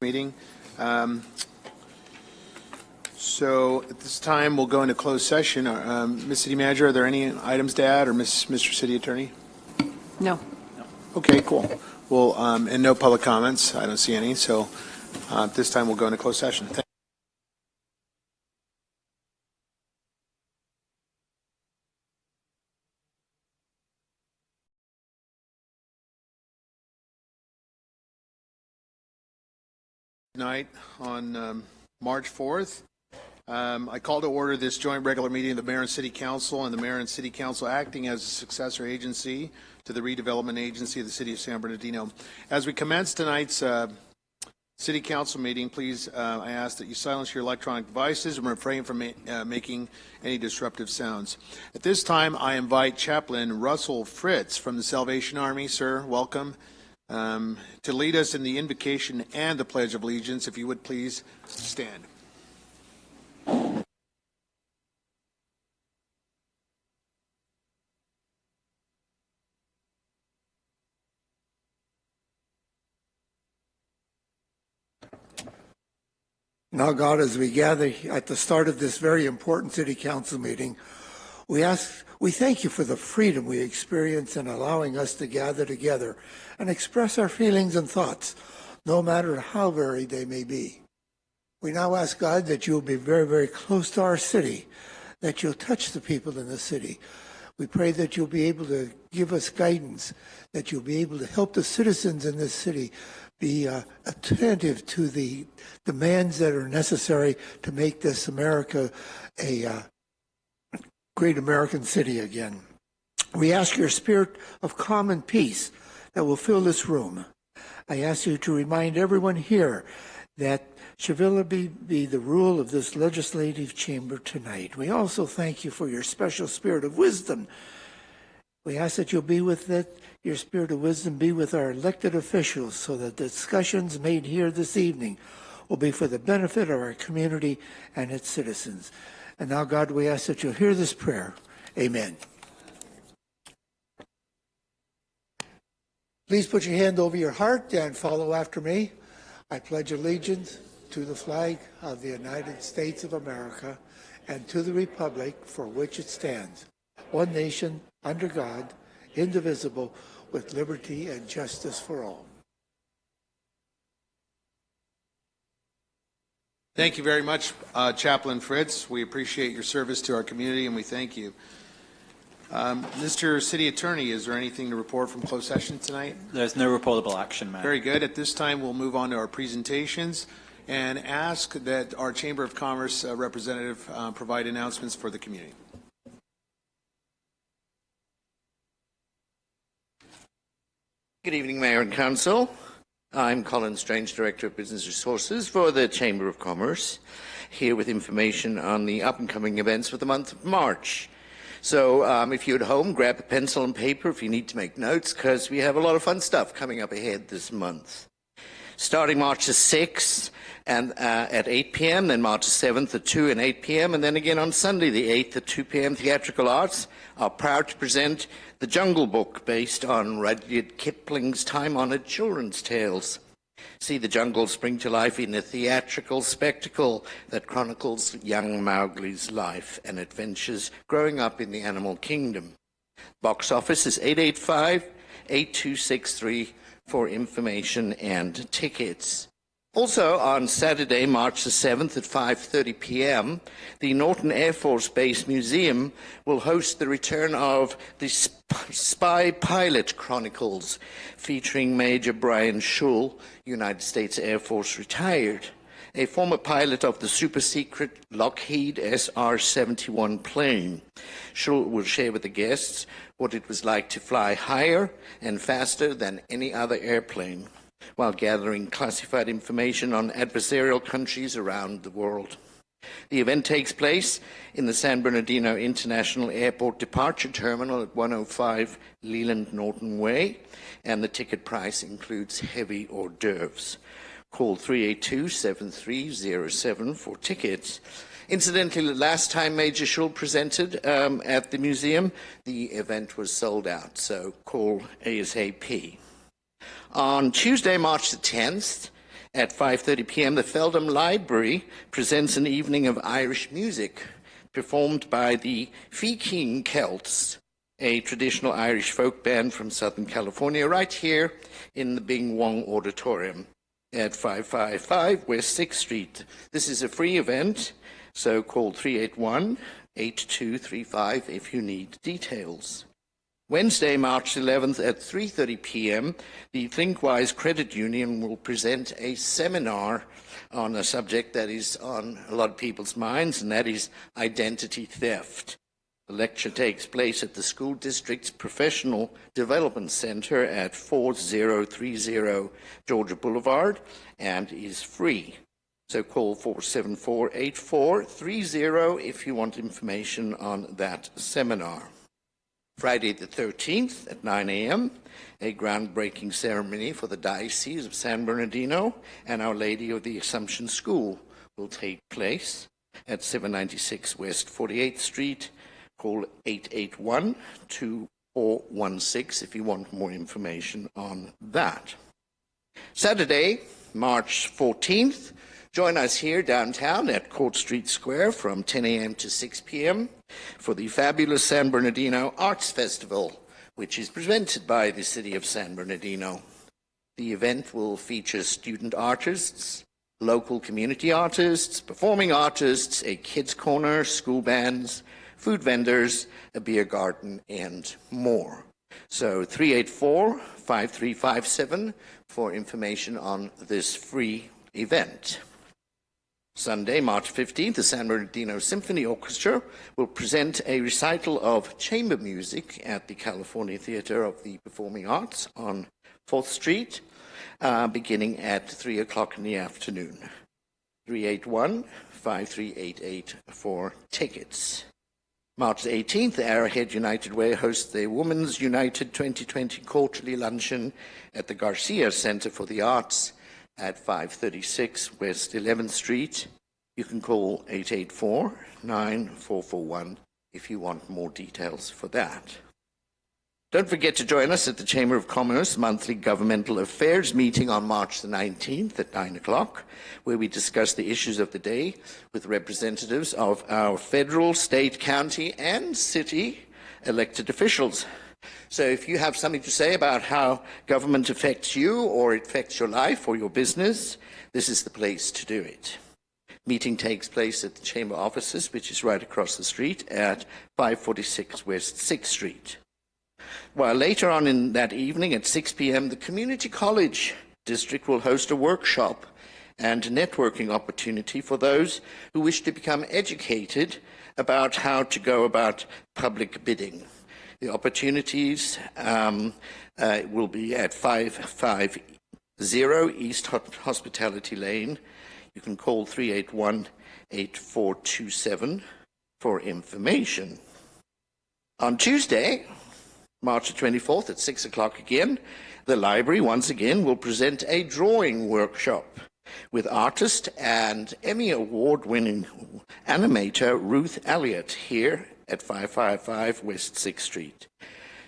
meeting. So at this time, we'll go into closed session. Ms. City Manager, are there any items to add, or Mr. City Attorney? No. Okay, cool. Well, and no public comments. I don't see any. So at this time, we'll go into closed session. Night on March 4th. I call to order this joint regular meeting of the Mayor and City Council and the Mayor and City Council acting as a successor agency to the Redevelopment Agency of the City of San Bernardino. As we commence tonight's City Council meeting, please, I ask that you silence your electronic devices and refrain from making any disruptive sounds. At this time, I invite Chaplain Russell Fritz from the Salvation Army. Sir, welcome. To lead us in the invocation and the Pledge of Allegiance. If you would please stand. Now, God, as we gather at the start of this very important City Council meeting, we thank you for the freedom we experience in allowing us to gather together and express our feelings and thoughts, no matter how varied they may be. We now ask, God, that you'll be very, very close to our city, that you'll touch the people in the city. We pray that you'll be able to give us guidance, that you'll be able to help the citizens in this city be attentive to the demands that are necessary to make this America a great American city again. We ask your spirit of calm and peace that will fill this room. I ask you to remind everyone here that civility be the rule of this legislative chamber tonight. We also thank you for your special spirit of wisdom. We ask that you'll be with it, your spirit of wisdom be with our elected officials so that the discussions made here this evening will be for the benefit of our community and its citizens. And now, God, we ask that you'll hear this prayer. Amen. Please put your hand over your heart and follow after me. I pledge allegiance to the flag of the United States of America and to the republic for which it stands, one nation, under God, indivisible, with liberty and justice for all. Thank you very much, Chaplain Fritz. We appreciate your service to our community, and we thank you. Mr. City Attorney, is there anything to report from closed session tonight? There's no reportable action, Mayor. Very good. At this time, we'll move on to our presentations and ask that our Chamber of Commerce representative provide announcements for the community. Good evening, Mayor and Council. I'm Colin Strange, Director of Business Resources for the Chamber of Commerce, here with information on the up-and-coming events for the month of March. So if you're at home, grab a pencil and paper if you need to make notes, because we have a lot of fun stuff coming up ahead this month. Starting March the 6th and at 8 p.m., then March the 7th at 2 and 8 p.m., and then again on Sunday the 8th at 2 p.m., Theatrical Arts are proud to present The Jungle Book, based on Rudyard Kipling's time-honored children's tales. See the jungle spring to life in a theatrical spectacle that chronicles young Mowgli's life and adventures growing up in the animal kingdom. Box office is 885-8263 for information and tickets. Also on Saturday, March the 7th at 5:30 p.m., the Norton Air Force Base Museum will host the return of the Spy Pilot Chronicles, featuring Major Brian Schull, United States Air Force retired, a former pilot of the super-secret Lockheed SR-71 plane. Schull will share with the guests what it was like to fly higher and faster than any other airplane, while gathering classified information on adversarial countries around the world. The event takes place in the San Bernardino International Airport Departure Terminal at 105 Leland Norton Way, and the ticket price includes heavy hors d'oeuvres. Call 382-7307 for tickets. Incidentally, the last time Major Schull presented at the museum, the event was sold out, so call ASAP. On Tuesday, March the 10th, At 5:30 p.m., the Feldham Library presents an evening of Irish music performed by the Feking Celts, a traditional Irish folk band from Southern California, right here in the Bing Wong Auditorium at 555 West 6th Street. This is a free event, so call 381-8235 if you need details. Wednesday, March 11th at 3:30 p.m., the ThinkWise Credit Union will present a seminar on a subject that is on a lot of people's minds, and that is identity theft. The lecture takes place at the school district's Professional Development Center at 4030 Georgia Boulevard and is free. So call 474-8430 if you want information on that seminar. Friday the 13th at 9 a.m., a groundbreaking ceremony for the Diocese of San Bernardino and Our Lady of the Assumption School will take place at 796 West 48th Street. Call 881-2416 if you want more information on that. Saturday, March 14th, join us here downtown at Court Street Square from 10 a.m. to 6 p.m. for the fabulous San Bernardino Arts Festival, which is presented by the City of San Bernardino. The event will feature student artists, local community artists, performing artists, a kids' corner, school bands, food vendors, a beer garden, and more. So 384-5357 for information on this free event. Sunday, March 15th, the San Bernardino Symphony Orchestra will present a recital of chamber music at the California Theater of the Performing Arts on 4th Street, beginning at 3 o'clock in the afternoon. 381-5388 for tickets. March 18th, the Arrowhead United Way hosts the Women's United 2020 Quarterly Luncheon at the Garcia Center for the Arts at 536 West 11th Street. You can call 884-9441 if you want more details for that. Don't forget to join us at the Chamber of Commerce monthly governmental affairs meeting on March the 19th at 9 o'clock, where we discuss the issues of the day with representatives of our federal, state, county, and city elected officials. So if you have something to say about how government affects you or it affects your life or your business, this is the place to do it. Meeting takes place at the Chamber offices, which is right across the street at 546 West 6th Street. While later on in that evening at 6 p.m., the Community College District will host a workshop and networking opportunity for those who wish to become educated about how to go about public bidding. The opportunities will be at 550 East Hospitality Lane. You can call 381-8427 for information. On Tuesday, March 24th at 6 o'clock again, the library once again will present a drawing workshop with artist and Emmy Award-winning animator Ruth Elliott here at 555 West 6th Street.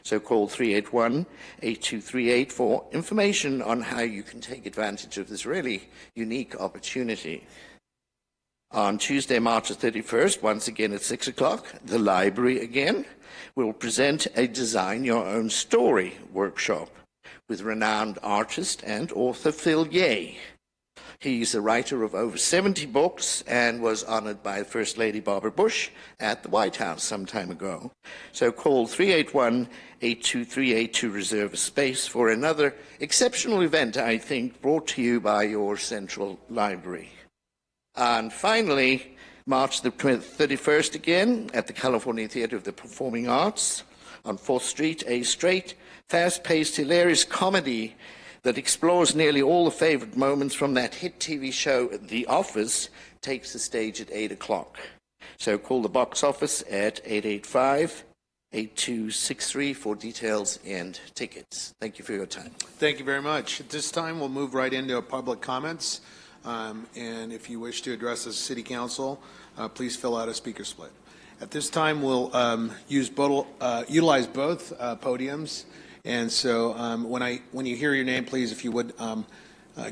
So call 381-8238 for information on how you can take advantage of this really unique opportunity. On Tuesday, March 31st, once again at 6 o'clock, the library again will present a Design Your Own Story workshop with renowned artist and author Phil Ye. He's a writer of over 70 books and was honored by First Lady Barbara Bush at the White House some time ago. So call 381-8238 to reserve a space for another exceptional event, I think, brought to you by your Central Library. And finally, March the 31st again at the California Theater of the Performing Arts on 4th Street, a straight, fast-paced, hilarious comedy that explores nearly all the favorite moments from that hit TV show, The Office, takes the stage at 8 o'clock. So call the box office at 885-8263 for details and tickets. Thank you for your time. Thank you very much. At this time, we'll move right into public comments. And if you wish to address the City Council, please fill out a speaker split. At this time, we'll utilize both podiums. And so when you hear your name, please, if you would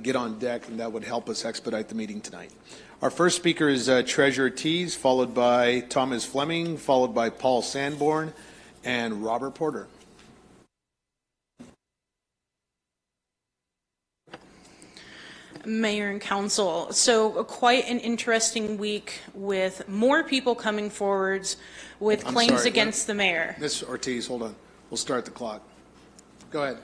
get on deck, and that would help us expedite the meeting tonight. Our first speaker is Treasurer Tees, followed by Thomas Fleming, followed by Paul Sanborn, and Robert Porter. Mayor and Council, so quite an interesting week with more people coming forwards with claims against the mayor. Ms. Ortiz, hold on. We'll start the clock. Go ahead.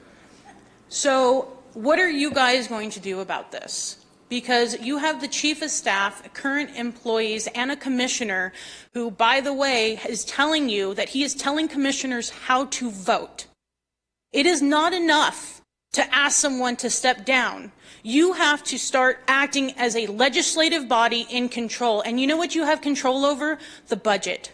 So what are you guys going to do about this? Because you have the chief of staff, current employees, and a commissioner who, by the way, is telling you that he is telling commissioners how to vote. It is not enough to ask someone to step down. You have to start acting as a legislative body in control. And you know what you have control over? The budget.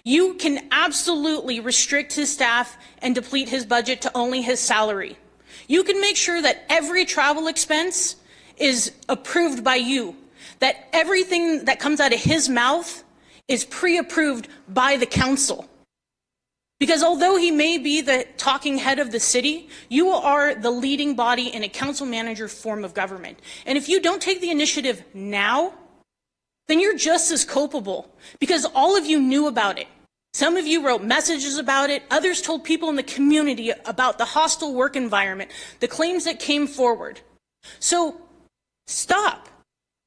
You can absolutely restrict his staff and deplete his budget to only his salary. You can make sure that every travel expense is approved by you, that everything that comes out of his mouth is pre-approved by the council. Because although he may be the talking head of the city, you are the leading body in a council manager form of government. And if you don't take the initiative now, then you're just as culpable, because all of you knew about it. Some of you wrote messages about it. Others told people in the community about the hostile work environment, the claims that came forward. So stop.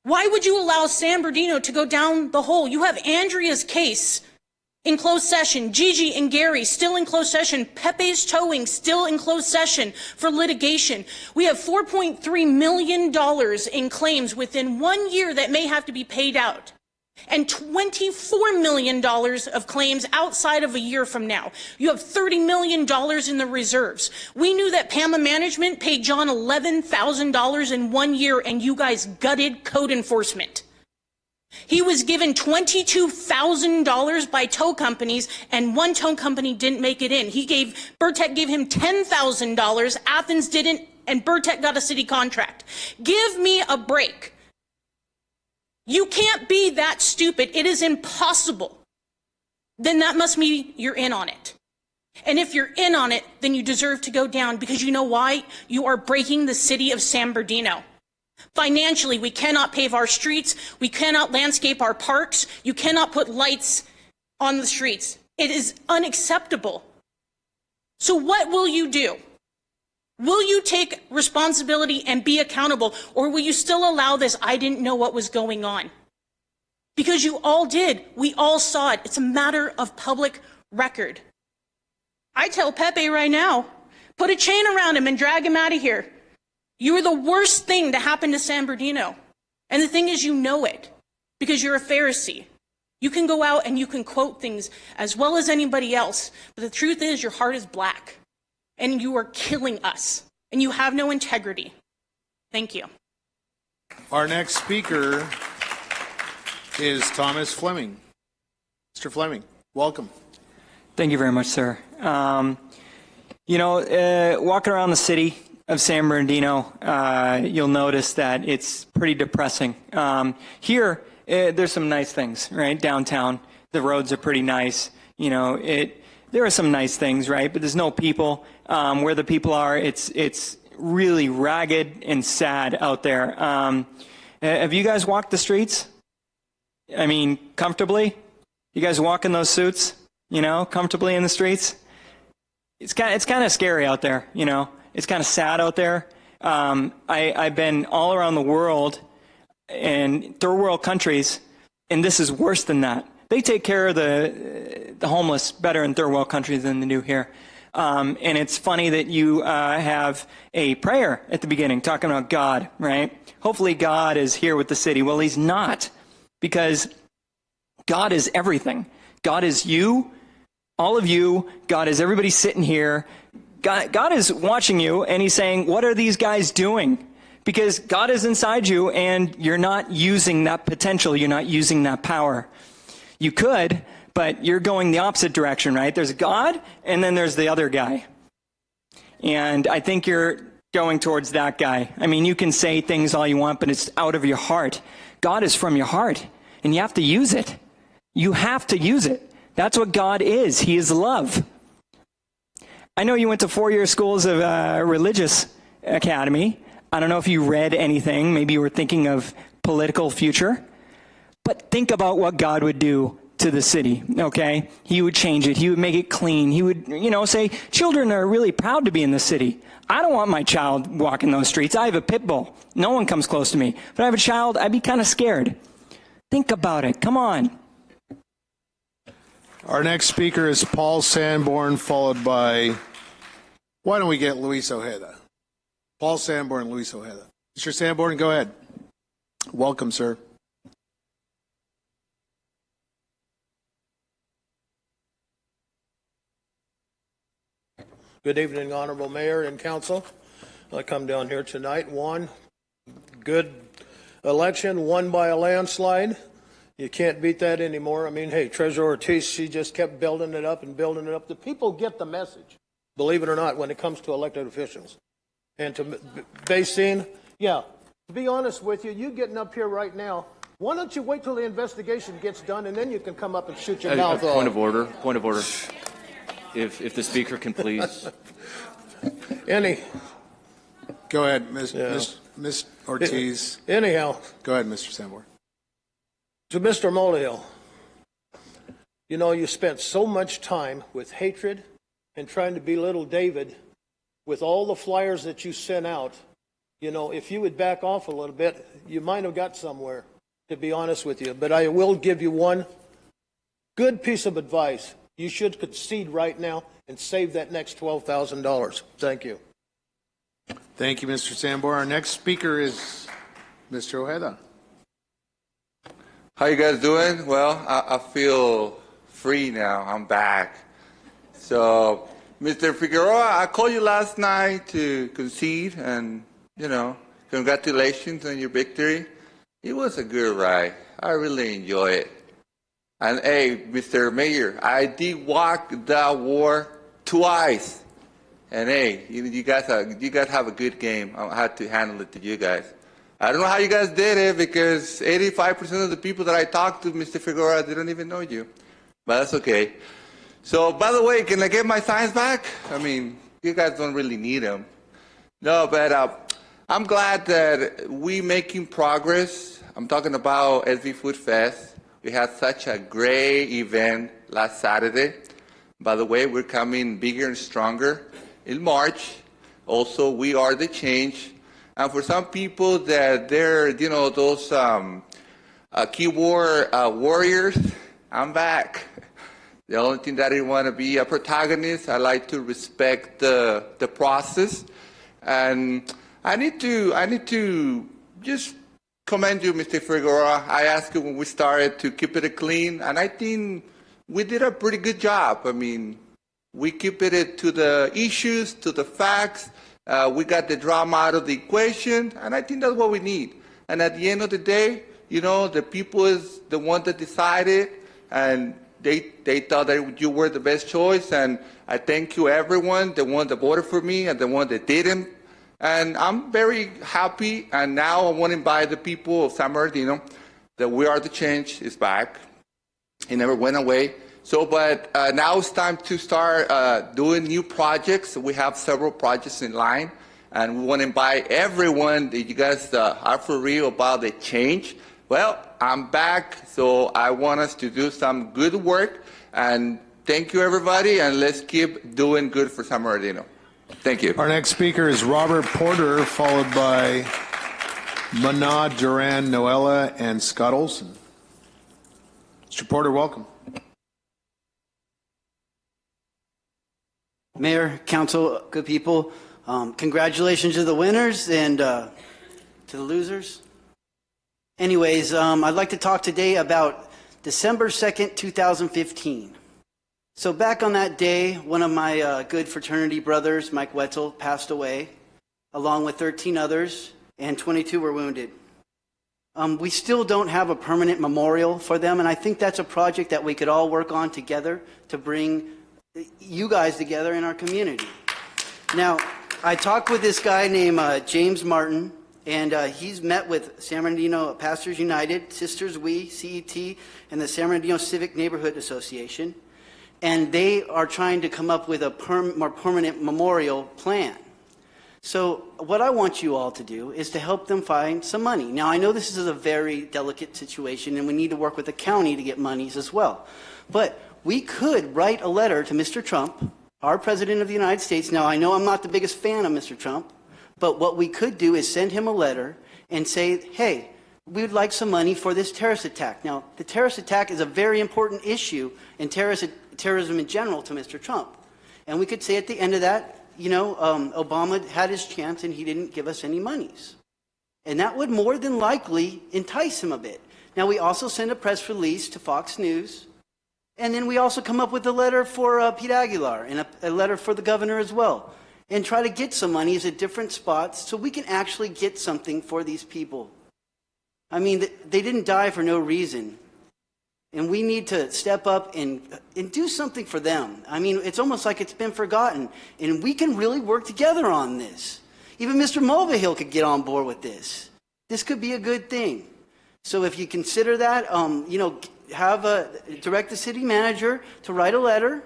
Why would you allow San Bernardino to go down the hole? You have Andrea's case in closed session, Gigi and Gary still in closed session, Pepe's Towing still in closed session for litigation. We have $4.3 million in claims within 1 year that may have to be paid out, and $24 million of claims outside of a year from now. You have $30 million in the reserves. We knew that PAMA Management paid John $11,000 in 1 year, and you guys gutted code enforcement. He was given $22,000 by tow companies, and one tow company didn't make it in. Burtech gave him $10,000, Athens didn't, and Burtech got a city contract. Give me a break. You can't be that stupid. It is impossible. Then that must mean you're in on it. And if you're in on it, then you deserve to go down, because you know why? You are breaking the city of San Bernardino. Financially, we cannot pave our streets. We cannot landscape our parks. You cannot put lights on the streets. It is unacceptable. So what will you do? Will you take responsibility and be accountable, or will you still allow this "I didn't know what was going on"? Because you all did. We all saw it. It's a matter of public record. I tell Pepe right now, put a chain around him and drag him out of here. You are the worst thing to happen to San Bernardino. And the thing is, you know it, because you're a Pharisee. You can go out and you can quote things as well as anybody else, but the truth is your heart is black, and you are killing us, and you have no integrity. Thank you. Our next speaker is Thomas Fleming. Mr. Fleming, welcome. Thank you very much, sir. Walking around the city of San Bernardino, you'll notice that it's pretty depressing. Here, there's some nice things, right? Downtown, the roads are pretty nice. There are some nice things, right? But there's no people. Where the people are, it's really ragged and sad out there. Have you guys walked the streets? I mean, comfortably? You guys walk in those suits, comfortably in the streets? It's kind of scary out there, It's kind of sad out there. I've been all around the world in third world countries, and this is worse than that. They take care of the homeless better in third world countries than they do here. And it's funny that you have a prayer at the beginning talking about God, right? Hopefully God is here with the city. Well, he's not, because God is everything. God is you, all of you. God is everybody sitting here. God is watching you, and he's saying, what are these guys doing? Because God is inside you, and you're not using that potential. You're not using that power. You could, but you're going the opposite direction, right? There's God, and then there's the other guy. And I think you're going towards that guy. I mean, you can say things all you want, but it's out of your heart. God is from your heart, and you have to use it. You have to use it. That's what God is. He is love. I know you went to 4-year schools of religious academy. I don't know if you read anything. Maybe you were thinking of political future. But think about what God would do to the city, okay? He would change it. He would make it clean. He would, say, children are really proud to be in the city. I don't want my child walking those streets. I have a pit bull. No one comes close to me. If I have a child, I'd be kind of scared. Think about it. Come on. Our next speaker is Paul Sanborn, followed by, why don't we get Luis Ojeda? Paul Sanborn, Luis Ojeda. Mr. Sanborn, go ahead. Welcome, sir. Good evening, Honorable Mayor and Council. I come down here tonight, won good election, won by a landslide. You can't beat that anymore. I mean, hey, Treasurer Ortiz, she just kept building it up and building it up. The people get the message, believe it or not, when it comes to elected officials. And to Basine, yeah, to be honest with you, you getting up here right now, why don't you wait till the investigation gets done and then you can come up and shoot your mouth off. Point of order. Point of order. If the speaker can please. Go ahead, Ms. Ortiz. Anyhow. Go ahead, Mr. Sanborn. To Mr. Mullihill, you spent so much time with hatred and trying to belittle David with all the flyers that you sent out. If you would back off a little bit, you might have got somewhere, to be honest with you. But I will give you one good piece of advice. You should concede right now and save that next $12,000. Thank you. Thank you, Mr. Sanborn. Our next speaker is Mr. Ojeda. How you guys doing? Well, I feel free now. I'm back. So, Mr. Figueroa, I called you last night to concede and, congratulations on your victory. It was a good ride. I really enjoyed it. And hey, Mr. Mayor, I did walk that war twice. And hey, you guys have a good game. I had to handle it to you guys. I don't know how you guys did it because 85% of the people that I talked to, Mr. Figueroa, they don't even know you. But that's okay. So, by the way, can I get my signs back? I mean, you guys don't really need them. No, but I'm glad that we making progress. I'm talking about SV Food Fest. We had such a great event last Saturday. By the way, we're coming bigger and stronger in March. Also, we are the change. And for some people that they're, those keyboard warriors, I'm back. The only thing that I didn't want to be a protagonist, I like to respect the process. And I need to just commend you, Mr. Figueroa. I asked you when we started to keep it clean, and I think we did a pretty good job. I mean, we keep it to the issues, to the facts. We got the drama out of the equation, and I think that's what we need. And at the end of the day, the people is the one that decided, and they thought that you were the best choice. And I thank you, everyone, the one that voted for me and the one that didn't. And I'm very happy, and now I want to invite the people of San Bernardino that We Are the Change is back. It never went away. So, but now it's time to start doing new projects. We have several projects in line, and we want to invite everyone that you guys are for real about the change. Well, I'm back, so I want us to do some good work, and thank you, everybody, and let's keep doing good for San Bernardino. Thank you. Our next speaker is Robert Porter, followed by Mana, Duran, Noella, and Scott Olson. Mr. Porter, welcome. Mayor, council, good people, congratulations to the winners and to the losers. Anyways, I'd like to talk today about December 2nd, 2015. So back on that day, one of my good fraternity brothers, Mike Wetzel, passed away, along with 13 others, and 22 were wounded. We still don't have a permanent memorial for them, and I think that's a project that we could all work on together to bring you guys together in our community. Now, I talked with this guy named James Martin, and he's met with San Bernardino Pastors United, Sisters We, CET, and the San Bernardino Civic Neighborhood Association. And they are trying to come up with a more permanent memorial plan. So what I want you all to do is to help them find some money. Now, I know this is a very delicate situation, and we need to work with the county to get monies as well. But we could write a letter to Mr. Trump, our President of the United States. Now, I know I'm not the biggest fan of Mr. Trump, but what we could do is send him a letter and say, hey, we would like some money for this terrorist attack. Now, the terrorist attack is a very important issue in terrorism in general to Mr. Trump. And we could say at the end of that, Obama had his chance and he didn't give us any monies. And that would more than likely entice him a bit. Now, we also send a press release to Fox News. And then we also come up with a letter for Pete Aguilar and a letter for the governor as well. And try to get some monies at different spots so we can actually get something for these people. I mean, they didn't die for no reason. And we need to step up and do something for them. I mean, it's almost like it's been forgotten. And we can really work together on this. Even Mr. Mulvihill could get on board with this. This could be a good thing. So if you consider that, direct the city manager to write a letter.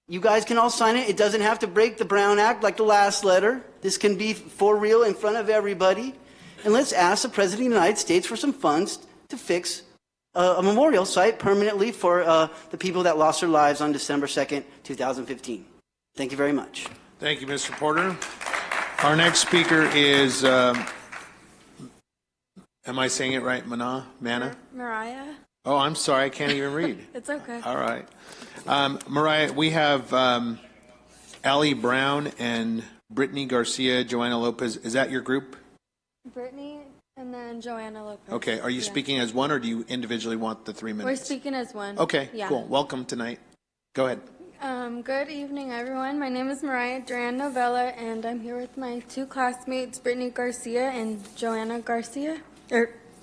You guys can all sign it. It doesn't have to break the Brown Act like the last letter. This can be for real in front of everybody. And let's ask the President of the United States for some funds to fix a memorial site permanently for the people that lost their lives on December 2nd, 2015. Thank you very much. Thank you, Mr. Porter. Our next speaker is, am I saying it right, Mana? Mariah. Oh, I'm sorry, I can't even read. It's okay. All right. Mariah, we have Allie Brown and Brittany Garcia, Joanna Lopez. Is that your group? Brittany and then Joanna Lopez. Okay. Are you speaking as one, or do you individually want the 3 minutes? We're speaking as one. Okay, yeah. cool. Welcome tonight. Go ahead. Good evening, everyone. My name is Mariah Duran Novella, and I'm here with my two classmates, Brittany Garcia and Joanna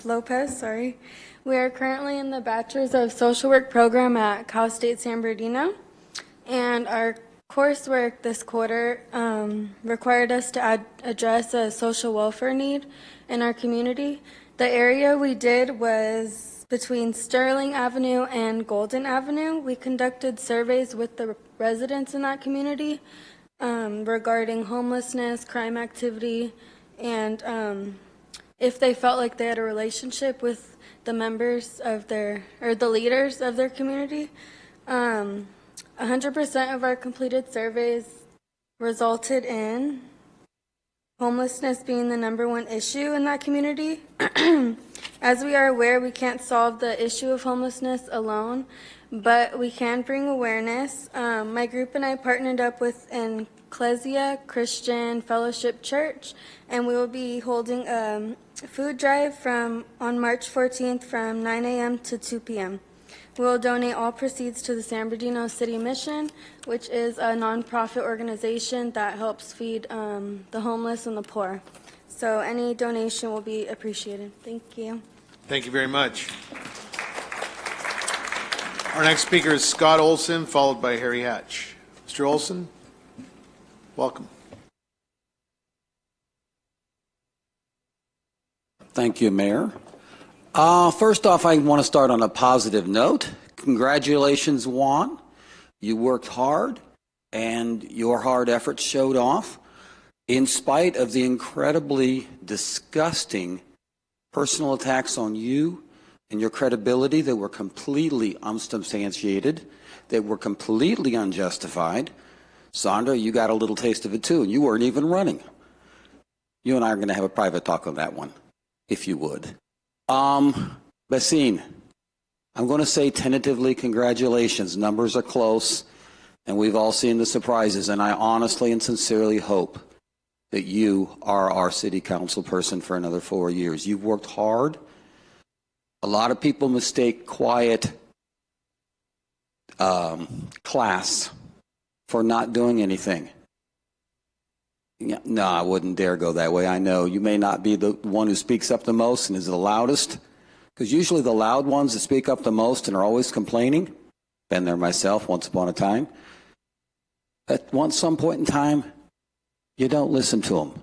Lopez, sorry. We are currently in the Bachelor's of Social Work program at Cal State San Bernardino, and our coursework this quarter required us to address a social welfare need in our community. The area we did was between Sterling Avenue and Golden Avenue. We conducted surveys with the residents in that community regarding homelessness, crime activity, and if they felt like they had a relationship with the members of the leaders of their community. 100% of our completed surveys resulted in homelessness being the #1 issue in that community. As we are aware, we can't solve the issue of homelessness alone, but we can bring awareness. My group and I partnered up with an Ecclesia Christian Fellowship Church, and we will be holding a food drive on March 14th from 9 a.m. to 2 p.m. We will donate all proceeds to the San Bernardino City Mission, which is a nonprofit organization that helps feed the homeless and the poor. So any donation will be appreciated. Thank you. Thank you very much. Our next speaker is Scott Olson, followed by Harry Hatch. Mr. Olson, welcome. Thank you, Mayor. First off, I want to start on a positive note. Congratulations, Juan. You worked hard, and your hard efforts showed off. In spite of the incredibly disgusting personal attacks on you and your credibility that were completely unsubstantiated, that were completely unjustified, Sandra, you got a little taste of it too, and you weren't even running. You and I are going to have a private talk on that one, if you would. Basine, I'm going to say tentatively congratulations. Numbers are close, and we've all seen the surprises, and I honestly and sincerely hope that you are our city council person for another 4 years. You've worked hard. A lot of people mistake quiet class for not doing anything. Yeah, no, I wouldn't dare go that way. I know you may not be the one who speaks up the most and is the loudest, because usually the loud ones that speak up the most and are always complaining, been there myself once upon a time, at some point in time, you don't listen to them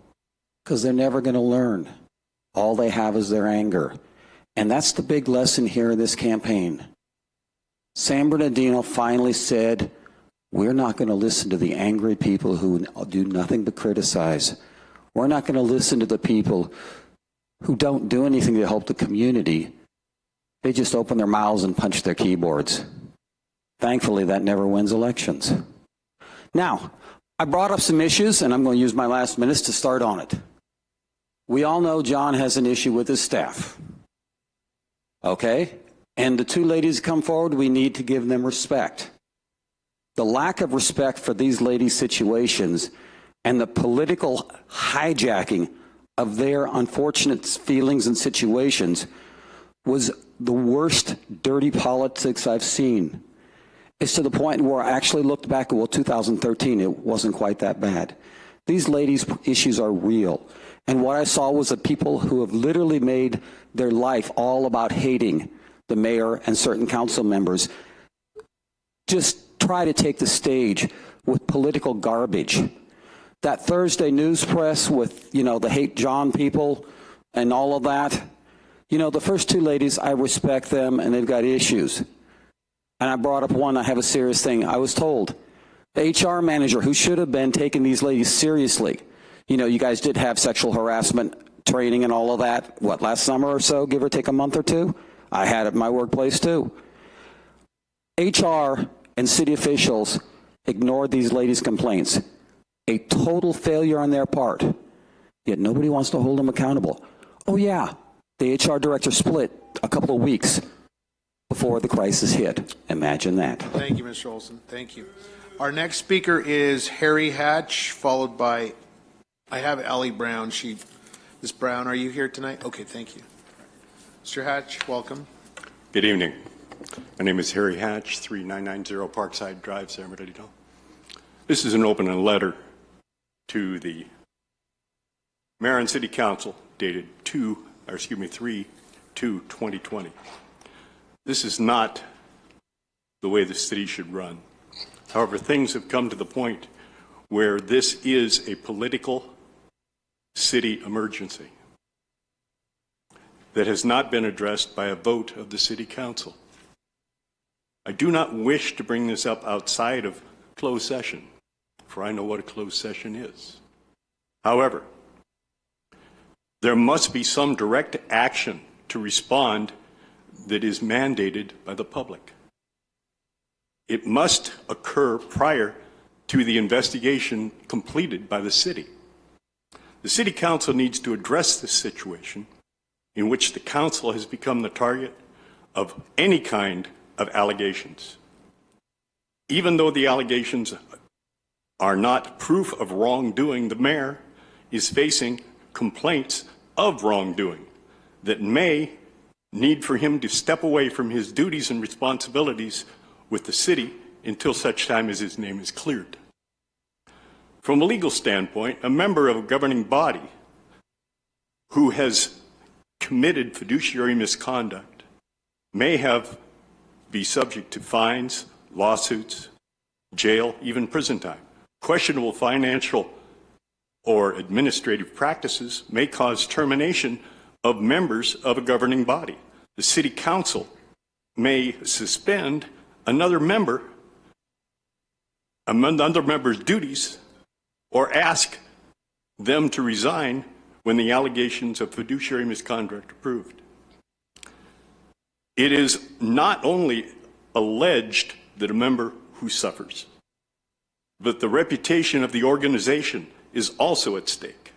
because they're never going to learn. All they have is their anger. And that's the big lesson here in this campaign. San Bernardino finally said, we're not going to listen to the angry people who do nothing but criticize. We're not going to listen to the people who don't do anything to help the community. They just open their mouths and punch their keyboards. Thankfully, that never wins elections. Now, I brought up some issues, and I'm going to use my last minutes to start on it. We all know John has an issue with his staff. Okay? And the two ladies come forward, we need to give them respect. The lack of respect for these ladies' situations and the political hijacking of their unfortunate feelings and situations was the worst dirty politics I've seen. It's to the point where I actually looked back at, 2013, it wasn't quite that bad. These ladies' issues are real. And what I saw was the people who have literally made their life all about hating the mayor and certain council members just try to take the stage with political garbage. That Thursday news press with, the hate John people and all of that, the first two ladies, I respect them and they've got issues. And I brought up one, I have a serious thing. I was told, the HR manager who should have been taking these ladies seriously, you guys did have sexual harassment training and all of that, last summer or so, give or take a month or two? I had it in my workplace too. HR and city officials ignored these ladies' complaints. A total failure on their part, yet nobody wants to hold them accountable. Oh yeah, the HR director split a couple of weeks before the crisis hit. Imagine that. Thank you, Mr. Olson. Thank you. Our next speaker is Harry Hatch, followed by, I have Allie Brown. Ms. Brown, are you here tonight? Okay, thank you. Mr. Hatch, welcome. Good evening. My name is Harry Hatch, 3990 Parkside Drive, San Bernardino. This is an open letter to the Mayor and City Council dated 3/2/2020. This is not the way the city should run. However, things have come to the point where this is a political city emergency that has not been addressed by a vote of the City Council. I do not wish to bring this up outside of closed session, for I know what a closed session is. However, there must be some direct action to respond that is mandated by the public. It must occur prior to the investigation completed by the city. The City Council needs to address this situation in which the council has become the target of any kind of allegations. Even though the allegations are not proof of wrongdoing, the mayor is facing complaints of wrongdoing that may need for him to step away from his duties and responsibilities with the city until such time as his name is cleared. From a legal standpoint, a member of a governing body who has committed fiduciary misconduct may be subject to fines, lawsuits, jail, even prison time. Questionable financial or administrative practices may cause termination of members of a governing body. The City Council may suspend another member's duties or ask them to resign when the allegations of fiduciary misconduct are proved. It is not only alleged that a member who suffers, but the reputation of the organization is also at stake.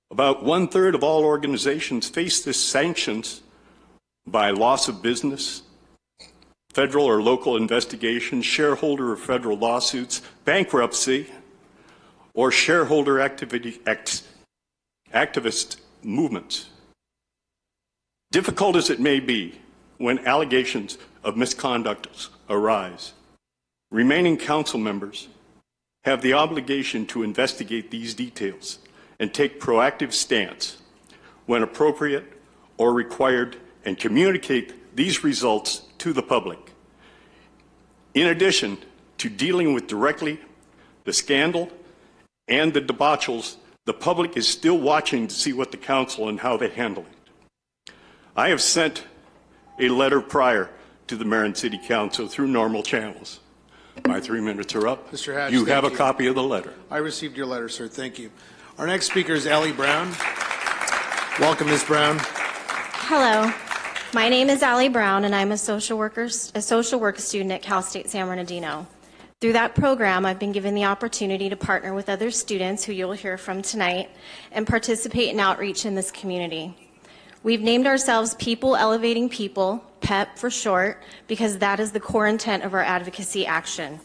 About 1/3 of all organizations face this sanctions by loss of business, federal or local investigations, shareholder or federal lawsuits, bankruptcy, or shareholder activist movements. Difficult as it may be when allegations of misconduct arise, remaining council members have the obligation to investigate these details and take proactive stance when appropriate or required and communicate these results to the public. In addition to dealing with directly the scandal and the debauches, the public is still watching to see what the council and how they handle it. I have sent a letter prior to the Mayor and City Council through normal channels. My 3 minutes are up. Mr. Hatch, you have thank a copy of the letter. I received your letter, sir. Thank you. Our next speaker is Allie Brown. Welcome, Ms. Brown. Hello, my name is Allie Brown, and I'm a social work student at Cal State San Bernardino. Through that program, I've been given the opportunity to partner with other students who you'll hear from tonight and participate in outreach in this community. We've named ourselves People Elevating People, PEP for short, because that is the core intent of our advocacy action.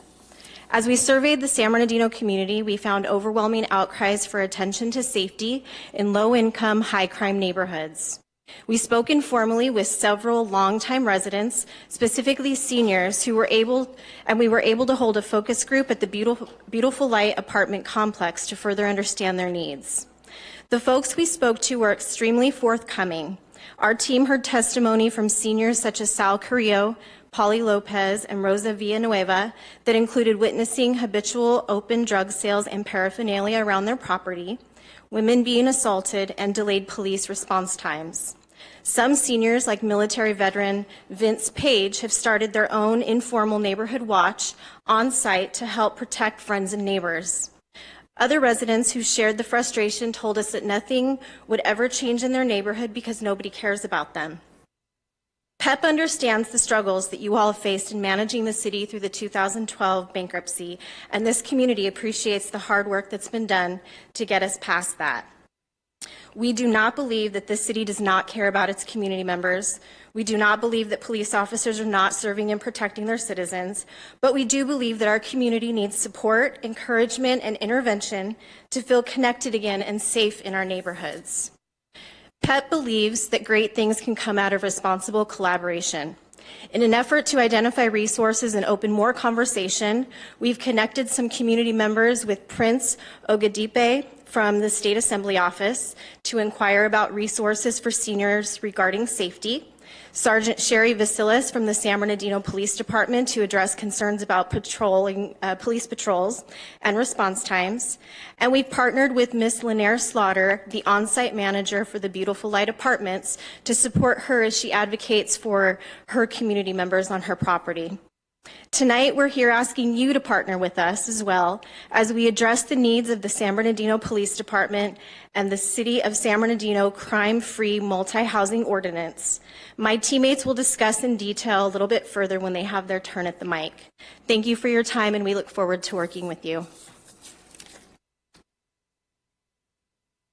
As we surveyed the San Bernardino community, we found overwhelming outcries for attention to safety in low-income, high-crime neighborhoods. We spoke informally with several longtime residents, specifically seniors, we were able to hold a focus group at the Beautiful Light apartment complex to further understand their needs. The folks we spoke to were extremely forthcoming. Our team heard testimony from seniors such as Sal Carrillo, Polly Lopez, and Rosa Villanueva that included witnessing habitual open drug sales and paraphernalia around their property, women being assaulted, and delayed police response times. Some seniors, like military veteran Vince Page, have started their own informal neighborhood watch on site to help protect friends and neighbors. Other residents who shared the frustration told us that nothing would ever change in their neighborhood because nobody cares about them. PEP understands the struggles that you all have faced in managing the city through the 2012 bankruptcy, and this community appreciates the hard work that's been done to get us past that. We do not believe that this city does not care about its community members. We do not believe that police officers are not serving and protecting their citizens, but we do believe that our community needs support, encouragement, and intervention to feel connected again and safe in our neighborhoods. PEP believes that great things can come out of responsible collaboration. In an effort to identify resources and open more conversation, we've connected some community members with Prince Ogadipe from the State Assembly Office to inquire about resources for seniors regarding safety, Sergeant Sherry Vasilis from the San Bernardino Police Department to address concerns about police patrols and response times. And we've partnered with Ms. Lanier Slaughter, the on-site manager for the Beautiful Light Apartments, to support her as she advocates for her community members on her property. Tonight, we're here asking you to partner with us as well as we address the needs of the San Bernardino Police Department and the City of San Bernardino Crime-Free Multi-Housing Ordinance. My teammates will discuss in detail a little bit further when they have their turn at the mic. Thank you for your time, and we look forward to working with you.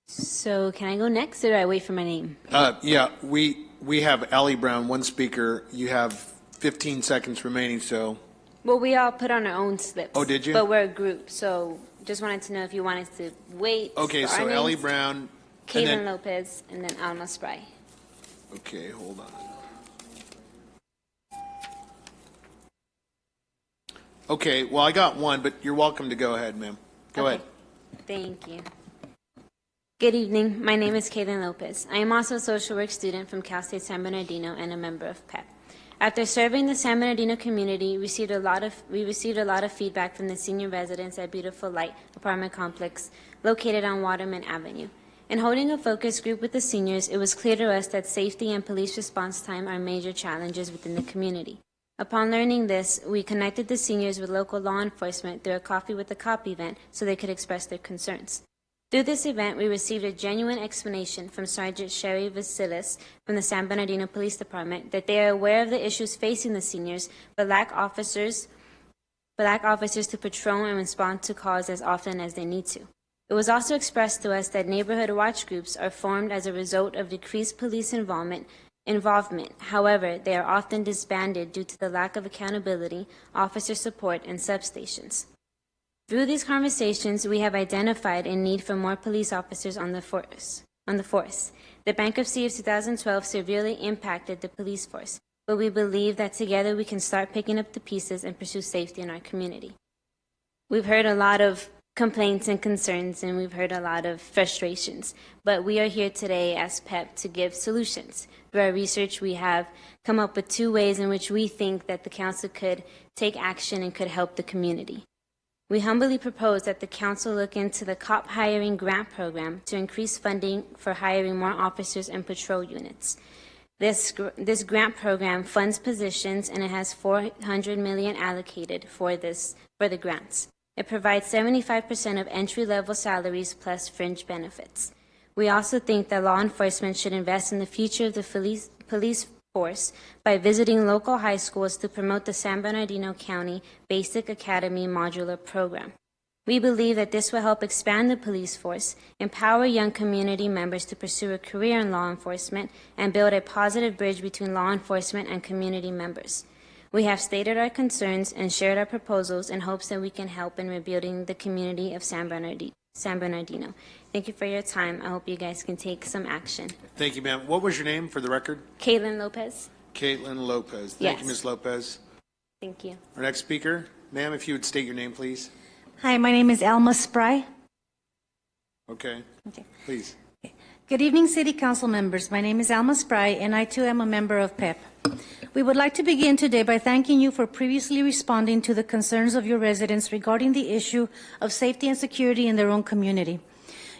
So can I go next, or do I wait for my name? Yeah, we have Allie Brown, one speaker. You have 15 seconds remaining, so. Well, we all put on our own slips. Oh, did you? But we're a group, so just wanted to know if you wanted to wait. Okay, for so our Allie names. Brown. Caitlin Lopez, and then Alma Spry. Okay, hold on. Okay, well, I got one, but you're welcome to go ahead, ma'am. Go ahead. Thank you. Good evening. My name is Caitlin Lopez. I am also a social work student from Cal State San Bernardino and a member of PEP. After serving the San Bernardino community, we received a lot of feedback from the senior residents at Beautiful Light apartment complex located on Waterman Avenue. In holding a focus group with the seniors, it was clear to us that safety and police response time are major challenges within the community. Upon learning this, we connected the seniors with local law enforcement through a Coffee with the Cop event so they could express their concerns. Through this event, we received a genuine explanation from Sergeant Sherry Vasilis from the San Bernardino Police Department that they are aware of the issues facing the seniors, but lack officers to patrol and respond to calls as often as they need to. It was also expressed to us that neighborhood watch groups are formed as a result of decreased police involvement. However, they are often disbanded due to the lack of accountability, officer support, and substations. Through these conversations, we have identified a need for more police officers on the force. The bankruptcy of 2012 severely impacted the police force, but we believe that together we can start picking up the pieces and pursue safety in our community. We've heard a lot of complaints and concerns, and we've heard a lot of frustrations, but we are here today as PEP to give solutions. Through our research, we have come up with 2 ways in which we think that the council could take action and could help the community. We humbly propose that the council look into the COP hiring grant program to increase funding for hiring more officers and patrol units. This grant program funds positions, and it has $400 million allocated for the grants. It provides 75% of entry-level salaries plus fringe benefits. We also think that law enforcement should invest in the future of the police force by visiting local high schools to promote the San Bernardino County Basic Academy Modular Program. We believe that this will help expand the police force, empower young community members to pursue a career in law enforcement, and build a positive bridge between law enforcement and community members. We have stated our concerns and shared our proposals in hopes that we can help in rebuilding the community of San Bernardino. Thank you for your time. I hope you guys can take some action. Thank you, ma'am. What was your name for the record? Caitlin Lopez. Caitlin Lopez. Thank you, Yes. Ms. Lopez. Thank you. Our next speaker, ma'am, if you would state your name, please. Hi, my name is Elma Spry. Okay. Please. Good evening, City Council members. My name is Alma Spry, and I too am a member of PEP. We would like to begin today by thanking you for previously responding to the concerns of your residents regarding the issue of safety and security in their own community.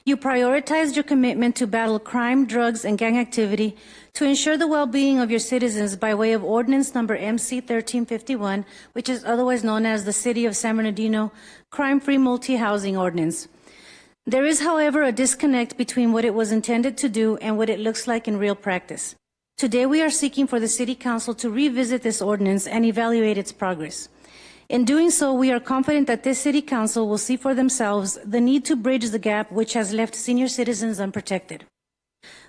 You prioritized your commitment to battle crime, drugs, and gang activity to ensure the well-being of your citizens by way of Ordinance Number MC 1351, which is otherwise known as the City of San Bernardino Crime-Free Multi-Housing Ordinance. There is, however, a disconnect between what it was intended to do and what it looks like in real practice. Today, we are seeking for the City Council to revisit this ordinance and evaluate its progress. In doing so, we are confident that this City Council will see for themselves the need to bridge the gap which has left senior citizens unprotected.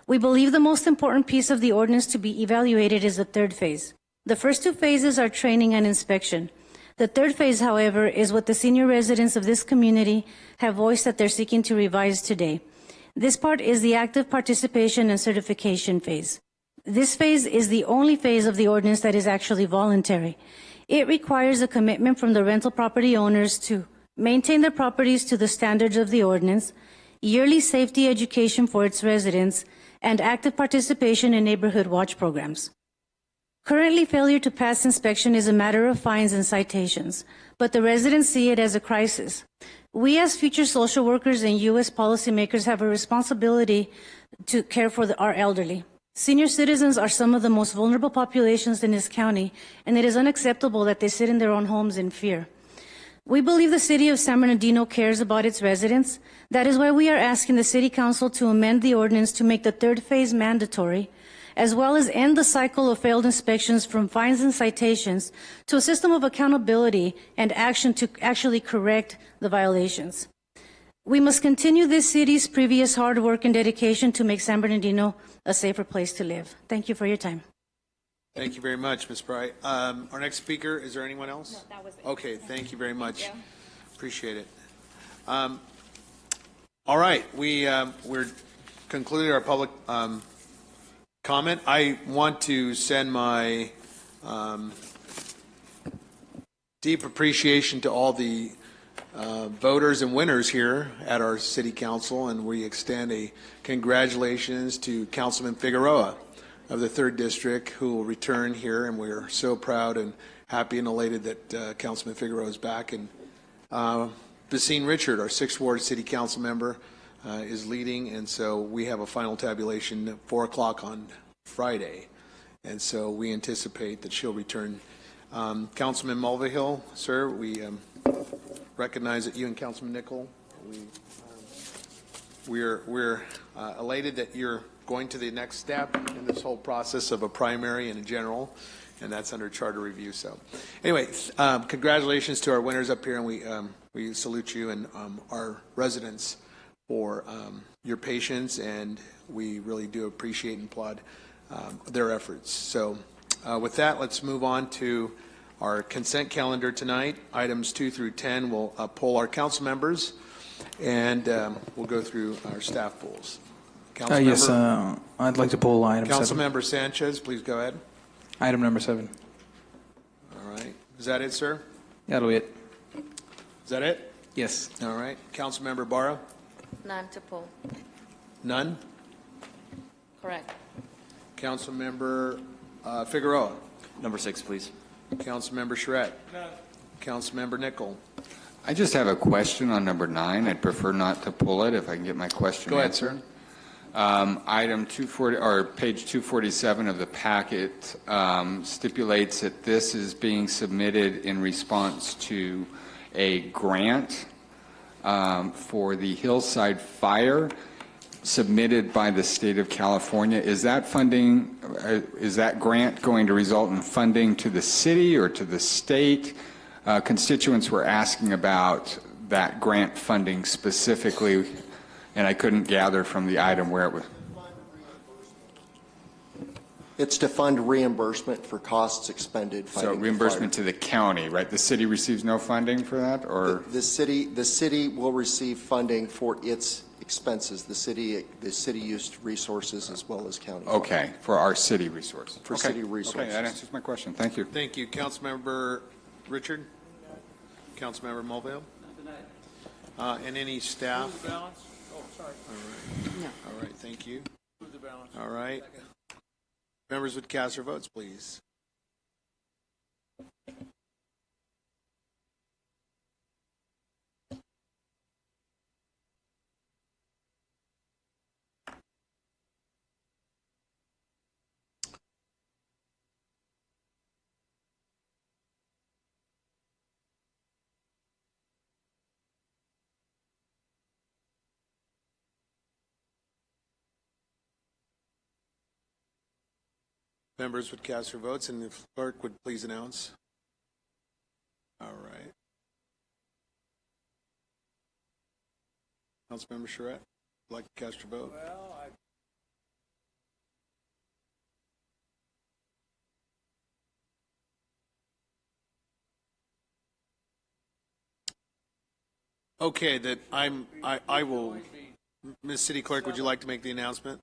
We believe the most important piece of the ordinance to be evaluated is the third phase. The first two phases are training and inspection. The third phase, however, is what the senior residents of this community have voiced that they're seeking to revise today. This part is the active participation and certification phase. This phase is the only phase of the ordinance that is actually voluntary. It requires a commitment from the rental property owners to maintain their properties to the standards of the ordinance, yearly safety education for its residents, and active participation in neighborhood watch programs. Currently, failure to pass inspection is a matter of fines and citations, but the residents see it as a crisis. We as future social workers and U.S. policymakers have a responsibility to care for our elderly. Senior citizens are some of the most vulnerable populations in this county, and it is unacceptable that they sit in their own homes in fear. We believe the City of San Bernardino cares about its residents. That is why we are asking the City Council to amend the ordinance to make the third phase mandatory, as well as end the cycle of failed inspections from fines and citations to a system of accountability and action to actually correct the violations. We must continue this city's previous hard work and dedication to make San Bernardino a safer place to live. Thank you for your time. Thank you very much, Ms. Bright. Our next speaker, is there anyone else? No, that was it. Okay, thank you very much. Appreciate it. All right, we're concluded our public comment. I want to send my deep appreciation to all the voters and winners here at our city council, and we extend a congratulations to Councilman Figueroa of the 3rd District, who will return here, and we're so proud and happy and elated that Councilman Figueroa is back. And Basine Richard, our 6th Ward City Council member, is leading, and so we have a final tabulation at 4 o'clock on Friday, and so we anticipate that she'll return. Councilman Mulvihill, sir, we recognize that you and Councilman Nickel, we're elated that you're going to the next step in this whole process of a primary and a general, and that's under charter review. So anyway, congratulations to our winners up here, and we salute you and our residents for your patience, and we really do appreciate and applaud their efforts. So with that, let's move on to our consent calendar tonight. Items 2 through 10 will poll our council members, and we'll go through our staff polls. Yes, I'd like to poll item 7. Councilmember Sanchez, please go ahead. Item number 7. All right. Is that it, sir? That'll be it. Is that it? Yes. All right. Councilmember Barra? None to pull. None? Correct. Councilmember Figueroa? Number 6, please. Councilmember Charette? None. Councilmember Nickel? I just have a question on number 9. I'd prefer not to pull it if I can get my question Go ahead, answered. sir. Item 240, or page 247 of the packet stipulates that this is being submitted in response to a grant for the Hillside Fire submitted by the state of California. Is that funding, is that grant going to result in funding to the city or to the state? Constituents were asking about that grant funding specifically, and I couldn't gather from the item where it was. It's to fund reimbursement for costs expended fighting So reimbursement to the county, right? The city receives no funding for that, or the city will receive funding for its expenses. The city used resources as well as county. okay, for our city resources. For okay. city resources. Okay, that answers my question. Thank you. Thank you. Councilmember Richard? Councilmember Mulvale? And any staff? Move the balance. Oh, sorry. All right. All right, thank you. Move the balance. All right. Members would cast their votes, please. Members would cast their votes, and the clerk would please announce. All right. Councilmember Charette, would like to cast your vote? Okay, that I will. Ms. City Clerk, would you like to make the announcement?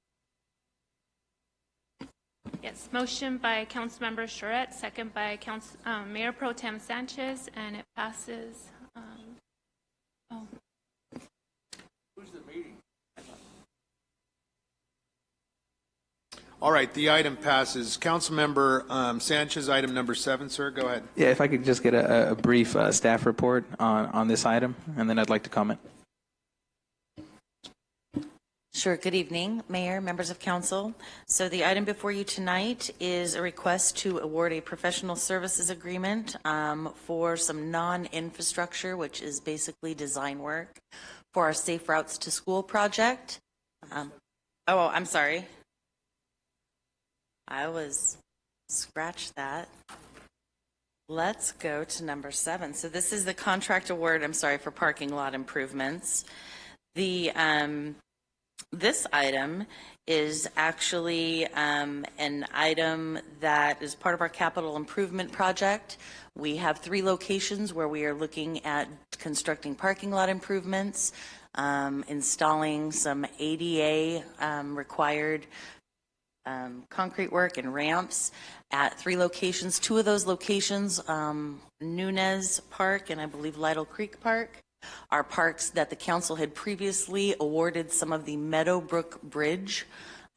Yes, motion by Councilmember Charette, second by Mayor Pro Tem Sanchez, and it passes. Who's the meeting? All right, the item passes. Councilmember Sanchez, item number 7, sir, go ahead. Yeah, if I could just get a brief staff report on this item, and then I'd like to comment. Sure. Good evening, Mayor, members of council. So the item before you tonight is a request to award a professional services agreement for some non-infrastructure, which is basically design work for our Safe Routes to School project. I'm sorry. Scratch that. Let's go to number 7. So this is the contract award, for parking lot improvements. This item is actually an item that is part of our capital improvement project. We have 3 locations where we are looking at constructing parking lot improvements, installing some ADA required concrete work and ramps at 3 locations. 2 of those locations, Nunez Park and I believe Lytle Creek Park, are parks that the council had previously awarded some of the Meadowbrook Bridge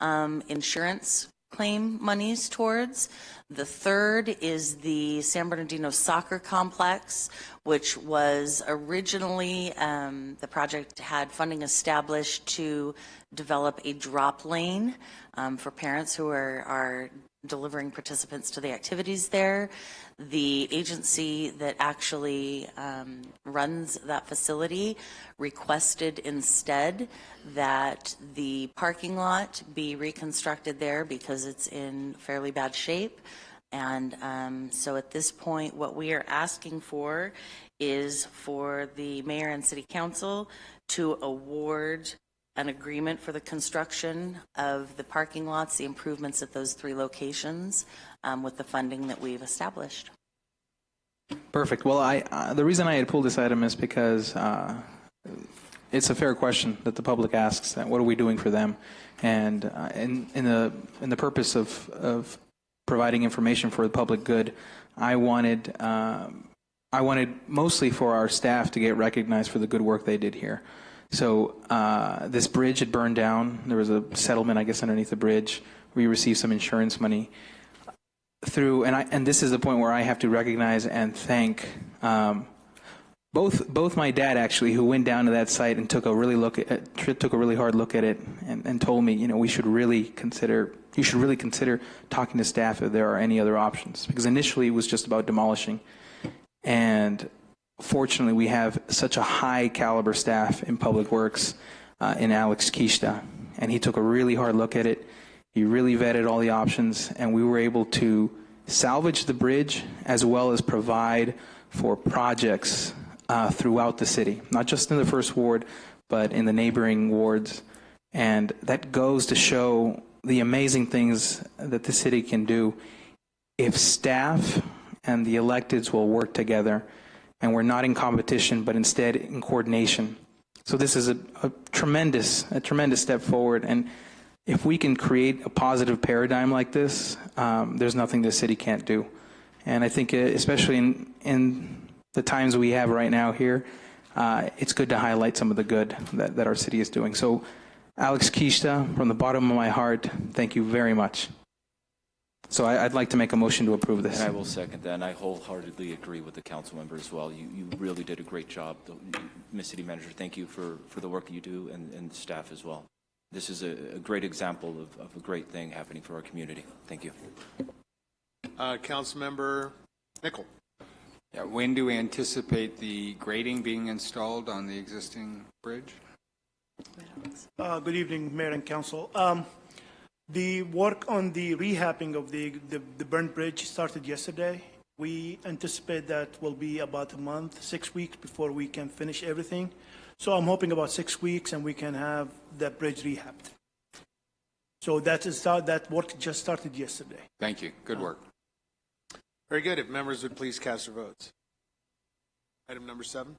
insurance claim monies towards. The third is the San Bernardino Soccer Complex, which was originally, the project had funding established to develop a drop lane for parents who are delivering participants to the activities there. The agency that actually runs that facility requested instead that the parking lot be reconstructed there because it's in fairly bad shape. And so at this point, what we are asking for is for the mayor and city council to award an agreement for the construction of the parking lots, the improvements at those 3 locations with the funding that we've established. Perfect. Well, the reason I had pulled this item is because it's a fair question that the public asks. That what are we doing for them? And in the purpose of providing information for the public good, I wanted mostly for our staff to get recognized for the good work they did here. So this bridge had burned down. There was a settlement, I guess, underneath the bridge. We received some insurance money through, and this is the point where I have to recognize and thank both my dad actually, who went down to that site and took a really hard look at it, and told me, you should really consider talking to staff if there are any other options, because initially it was just about demolishing, and fortunately, we have such a high caliber staff in Public Works in Alex Kishta, and he took a really hard look at it. He really vetted all the options, and we were able to salvage the bridge as well as provide for projects throughout the city, not just in the First Ward, but in the neighboring wards. And that goes to show the amazing things that the city can do if staff and the electeds will work together, and we're not in competition, but instead in coordination. So this is a tremendous step forward. And if we can create a positive paradigm like this, there's nothing the city can't do. And I think especially in the times we have right now here, it's good to highlight some of the good that our city is doing. So Alex Kishta, from the bottom of my heart, thank you very much. So I'd like to make a motion to approve this. And I will second that, and I wholeheartedly agree with the council member as well. You really did a great job. Ms. City Manager, thank you for the work you do, and staff as well. This is a great example of a great thing happening for our community. Thank you. Councilmember Nickel. Yeah, when do we anticipate the grading being installed on the existing bridge? Good evening, Mayor and Council. The work on the rehabbing of the burnt bridge started yesterday. We anticipate that will be about a month, 6 weeks before we can finish everything. So I'm hoping about 6 weeks and we can have that bridge rehabbed. So that work just started yesterday. Thank you. Good work. Very good. If members would please cast their votes. Item number 7.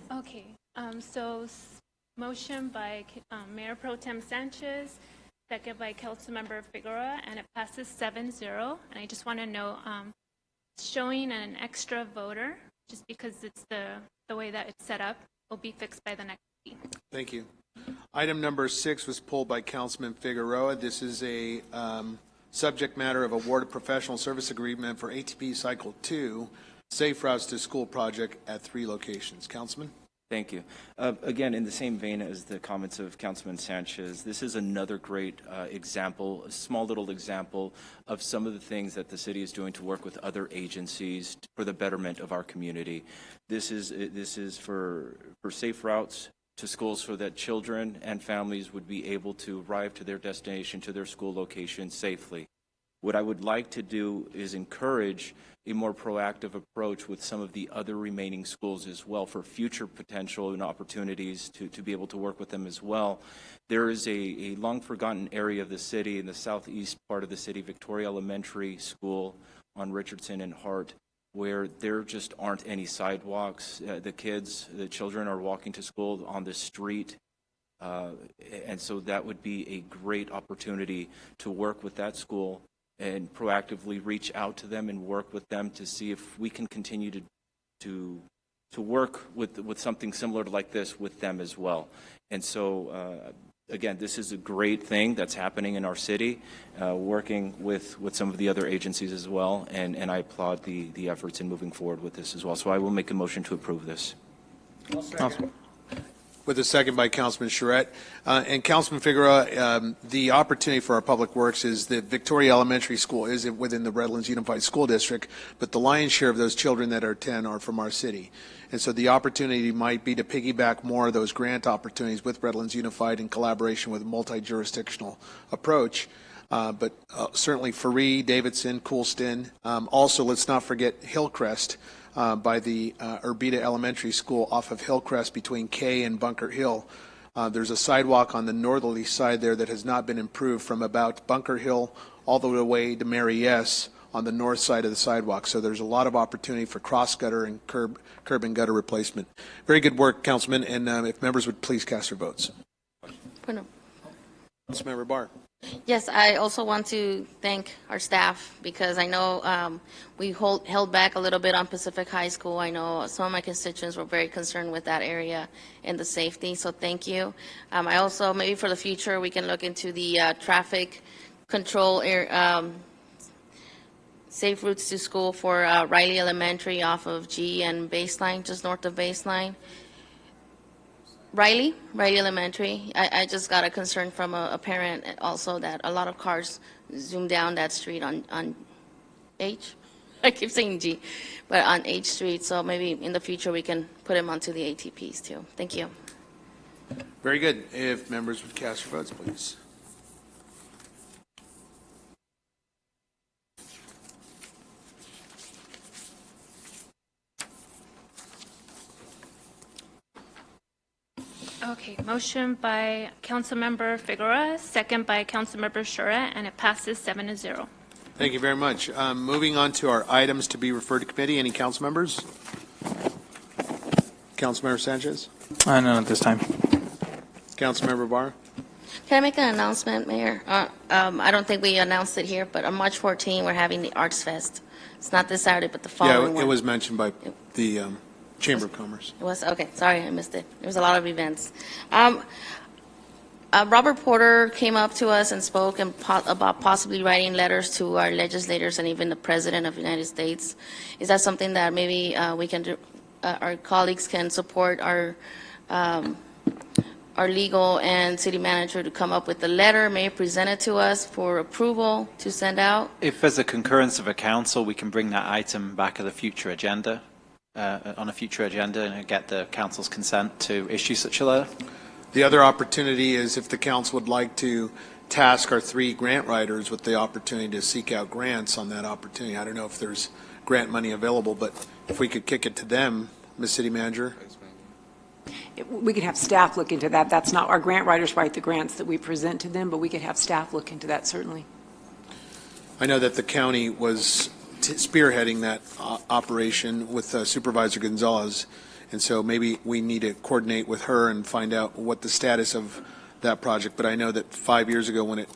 Okay, motion by Mayor Pro Tem Sanchez, second by Councilmember Figueroa, and it passes 7-0. And I just want to know, showing an extra voter, just because it's the way that it's set up, will be fixed by the next meeting. Thank you. Item number 6 was pulled by Councilman Figueroa. This is a subject matter of awarded professional service agreement for ATP Cycle 2 Safe Routes to School project at 3 locations. Councilman? Thank you. Again, in the same vein as the comments of Councilman Sanchez, this is another great example, a small little example of some of the things that the city is doing to work with other agencies for the betterment of our community. This is for safe routes to schools so that children and families would be able to arrive to their destination, to their school location safely. What I would like to do is encourage a more proactive approach with some of the other remaining schools as well for future potential and opportunities to be able to work with them as well. There is a long forgotten area of the city in the southeast part of the city, Victoria Elementary School on Richardson and Hart, where there just aren't any sidewalks. The children are walking to school on the street. And so that would be a great opportunity to work with that school and proactively reach out to them and work with them to see if we can continue to work with something similar to like this with them as well. And so, again, this is a great thing that's happening in our city, working with some of the other agencies as well, and I applaud the efforts in moving forward with this as well. So I will make a motion to approve this. Awesome. With a second by Councilman Charette. And Councilman Figueroa, the opportunity for our public works is that Victoria Elementary School is within the Redlands Unified School District, but the lion's share of those children that are 10 are from our city. And so the opportunity might be to piggyback more of those grant opportunities with Redlands Unified in collaboration with a multi-jurisdictional approach. But certainly Faree, Davidson, Coolston. Also, let's not forget Hillcrest. By the Urbita Elementary School off of Hillcrest between K and Bunker Hill. There's a sidewalk on the northerly side there that has not been improved from about Bunker Hill all the way to Mary S. on the north side of the sidewalk. So there's a lot of opportunity for cross gutter and curb and gutter replacement. Very good work, Councilman, and if members would please cast their votes. Councilmember Barr. Yes, I also want to thank our staff because I know we held back a little bit on Pacific High School. I know some of my constituents were very concerned with that area and the safety, so thank you. I also, maybe for the future, we can look into the traffic control safe routes to school for Riley Elementary off of G and Baseline, just north of Baseline. Riley Elementary. I just got a concern from a parent also that a lot of cars zoom down that street on H. I keep saying G, but on H Street. So maybe in the future we can put him onto the ATPs too. Thank you. Very good. If members would cast your votes, please. Okay, motion by Councilmember Figueroa, second by Councilmember Shura, and it passes 7-0. Thank you very much. Moving on to our items to be referred to committee. Any council members? Councilmember Sanchez? None at this time. Councilmember Barr? Can I make an announcement, Mayor? I don't think we announced it here, but on March 14, we're having the Arts Fest. It's not this Saturday, but the following one. Yeah, it was mentioned by the Chamber of Commerce. It was? Okay, sorry, I missed it. There was a lot of events. Robert Porter came up to us and spoke about possibly writing letters to our legislators and even the President of the United States. Is that something that maybe we can do, our colleagues can support our legal and city manager to come up with a letter, may present it to us for approval to send out? If there's a concurrence of a council, we can bring that item back at a future agenda. On a future agenda and get the council's consent to issue such a letter. The other opportunity is if the council would like to task our 3 grant writers with the opportunity to seek out grants on that opportunity. I don't know if there's grant money available, but if we could kick it to them, Ms. City Manager. We could have staff look into that. That's not, our grant writers write the grants that we present to them, but we could have staff look into that, certainly. I know that the county was spearheading that operation with Supervisor Gonzalez, and so maybe we need to coordinate with her and find out what the status of that project. But I know that 5 years ago when it,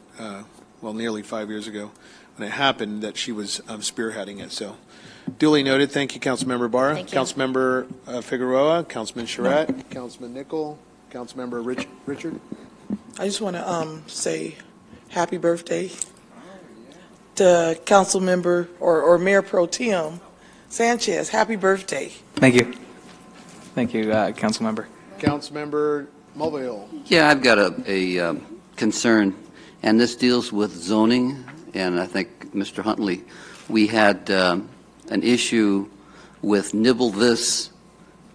nearly 5 years ago when it happened, that she was spearheading it. So duly noted. Thank you, Councilmember Barra. Thank you. Councilmember Figueroa, Councilman Charette, Councilman Nickel, Councilmember Richard. I just want to say happy birthday to Council Member or Mayor Pro Tem Sanchez. Happy birthday. Thank you. Thank you, Council Member. Councilmember Mulvihill. Yeah, I've got a concern, and this deals with zoning, and I think, Mr. Huntley, we had an issue with Nibble This,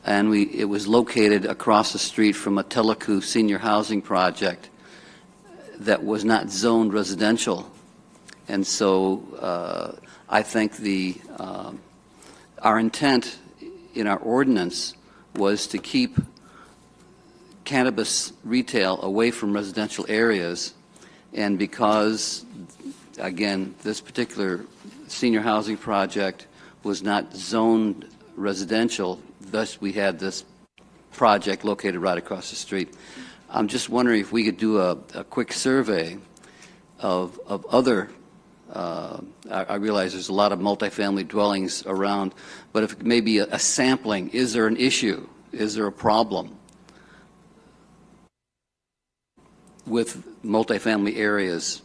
and it was located across the street from a Teleku senior housing project that was not zoned residential. And so I think our intent in our ordinance was to keep cannabis retail away from residential areas. And because, again, this particular senior housing project was not zoned residential, thus we had this project located right across the street. I'm just wondering if we could do a quick survey of other I realize there's a lot of multifamily dwellings around, but if maybe a sampling, is there an issue? Is there a problem with multifamily areas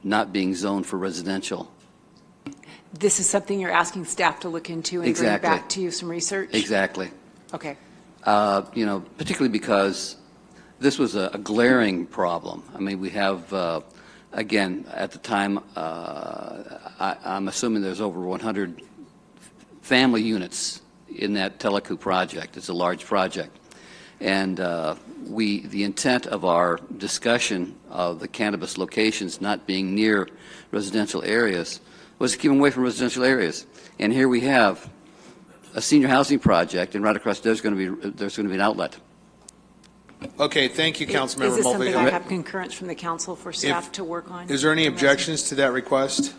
not being zoned for residential? This is something you're asking staff to look into and Exactly. bring back to you some research? Exactly. Okay. Particularly because this was a glaring problem. I mean, we have, again, at the time, I'm assuming there's over 100 family units in that Teleku project. It's a large project. And the intent of our discussion of the cannabis locations not being near residential areas was to keep them away from residential areas. And here we have a senior housing project, and right across there's going to be an outlet. Okay, thank you, Councilmember Is this something I Mulvihill. have concurrence from the council for staff to work on? Is there any objections to that request?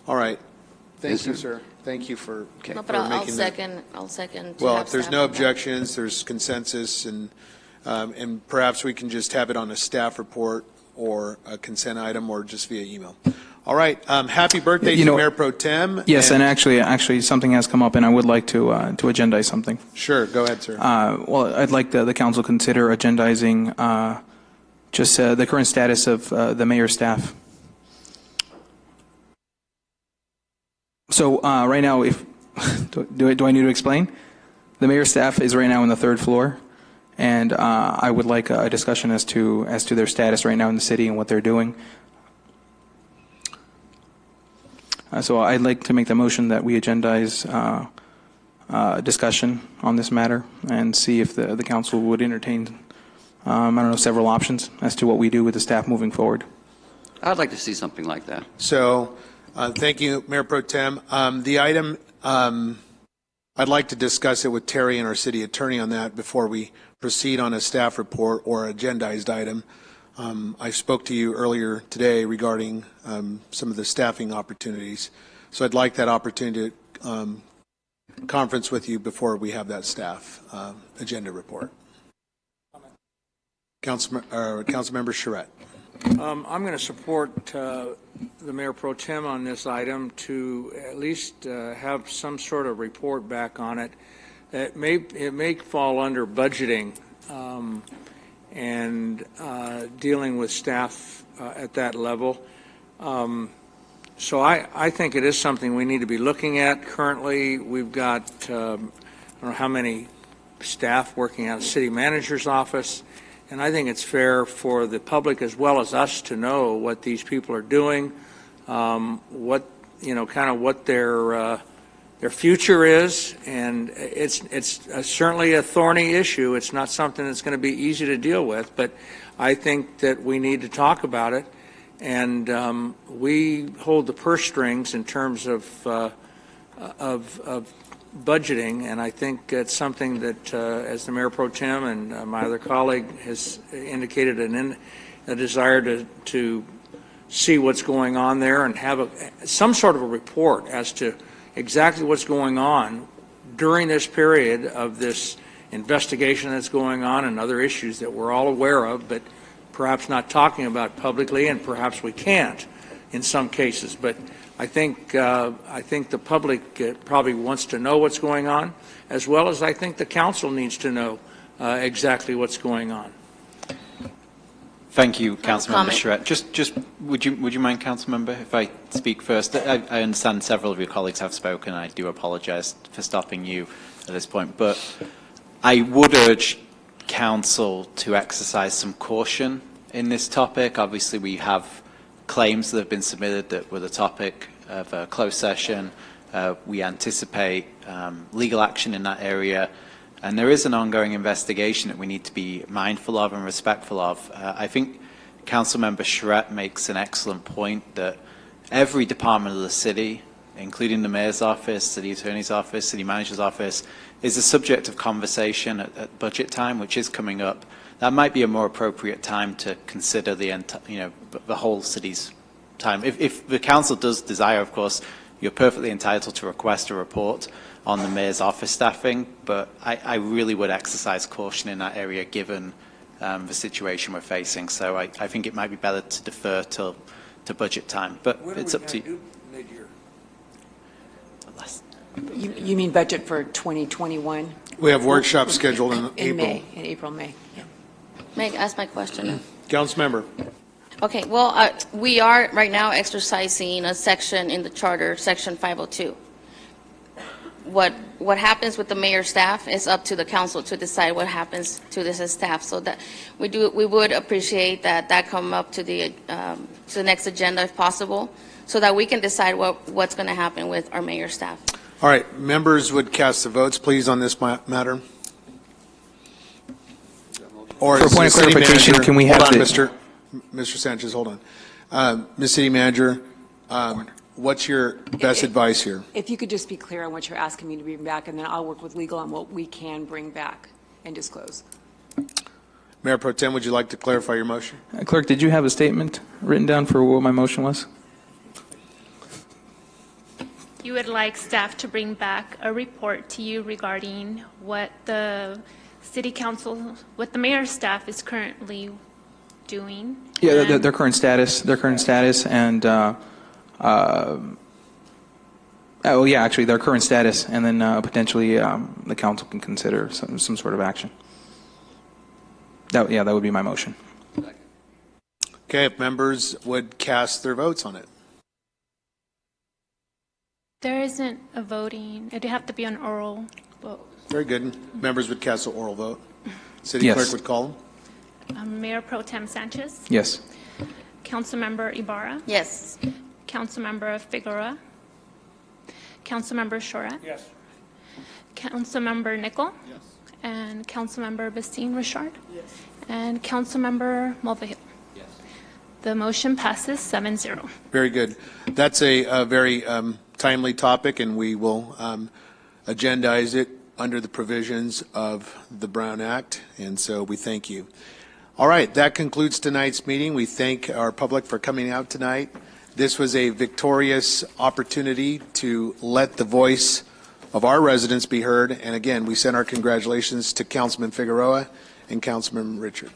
All right. Thank Is you, there? sir. Thank you for No, but for I'll making that. second. to Well, have if there's staff no look at it. objections, there's consensus, and perhaps we can just have it on a staff report or a consent item or just via email. All right. Happy birthday You to know- Mayor Pro Tem. Yes, and actually, something has come up, and I would like to agendize something. Sure, go ahead, sir. Well, I'd like the council consider agendizing just the current status of the mayor's staff. So right now, if do I need to explain? The mayor's staff is right now on the third floor, and I would like a discussion as to their status right now in the city and what they're doing. So I'd like to make the motion that we agendize discussion on this matter and see if the council would entertain, I don't know, several options as to what we do with the staff moving forward. I'd like to see something like that. So, thank you, Mayor Pro Tem. The item, I'd like to discuss it with Terry and our city attorney on that before we proceed on a staff report or agendized item. I spoke to you earlier today regarding some of the staffing opportunities. So I'd like that opportunity to conference with you before we have that staff agenda report. Councilmember Charette. I'm going to support the Mayor Pro Tem on this item to at least have some sort of report back on it. It may fall under budgeting and dealing with staff at that level. So I think it is something we need to be looking at. Currently, we've got, I don't know how many staff working out of the city manager's office, and I think it's fair for the public as well as us to know what these people are doing, what, kind of what their future is, and it's certainly a thorny issue. It's not something that's going to be easy to deal with, but I think that we need to talk about it, and we hold the purse strings in terms of budgeting, and I think it's something that, as the Mayor Pro Tem and my other colleague has indicated a desire to see what's going on there and have some sort of a report as to exactly what's going on during this period of this investigation that's going on and other issues that we're all aware of, but perhaps not talking about publicly, and perhaps we can't in some cases. But I think the public probably wants to know what's going on, as well as I think the council needs to know exactly what's going on. Thank you, Councilmember Charette. Just would you mind, Councilmember, if I speak first? I understand several of your colleagues have spoken. I do apologise for stopping you at this point, but I would urge Council to exercise some caution in this topic. Obviously, we have claims that have been submitted that were the topic of a closed session. We anticipate legal action in that area. And there is an ongoing investigation that we need to be mindful of and respectful of. I think Councilmember Charette makes an excellent point that every department of the city, including the mayor's office, city attorney's office, city manager's office, is a subject of conversation at budget time, which is coming up. That might be a more appropriate time to consider the whole city's time. If the council does desire, of course, you're perfectly entitled to request a report on the mayor's office staffing, but I really would exercise caution in that area given the situation we're facing. So I think it might be better to defer to budget time, but it's up to you. You mean budget for 2021? We have workshops scheduled in April. In April, May. Yeah. May I ask my question? Councilmember. Okay, well, we are right now exercising a section in the charter, Section 502. What happens with the mayor's staff is up to the council to decide what happens to this staff. So that we would appreciate that come up to the next agenda if possible, so that we can decide what's going to happen with our mayor's staff. All right, members would cast the votes, please, on this matter. Or For a point of clarification, can we have hold on, the... Mr. Sanchez, hold on. Ms. City Manager, what's your best advice here? If you could just be clear on what you're asking me to bring back, and then I'll work with legal on what we can bring back and disclose. Mayor Pro Tem, would you like to clarify your motion? Clerk, did you have a statement written down for what my motion was? You would like staff to bring back a report to you regarding what the city council, what the mayor's staff is currently doing? Yeah, And- their current status, and, oh, yeah, actually, their current status, and then potentially the council can consider some sort of action. That would be my motion. Okay, if members would cast their votes on it. There isn't a voting, it'd have to be an oral vote. Very good. Members would cast an oral vote. City Yes. clerk would call them. Mayor Pro Tem Sanchez, Yes. Councilmember Ibarra, Yes. Councilmember Figueroa, Councilmember Shora, Yes. Councilmember Nickel, and Councilmember Bastine Richard, and Councilmember Mulvihill. The motion passes 7-0. Very good. That's a very timely topic, and we will agendize it under the provisions of the Brown Act, and so we thank you. All right, that concludes tonight's meeting. We thank our public for coming out tonight. This was a victorious opportunity to let the voice of our residents be heard, and again, we send our congratulations to Councilman Figueroa and Councilman Richard.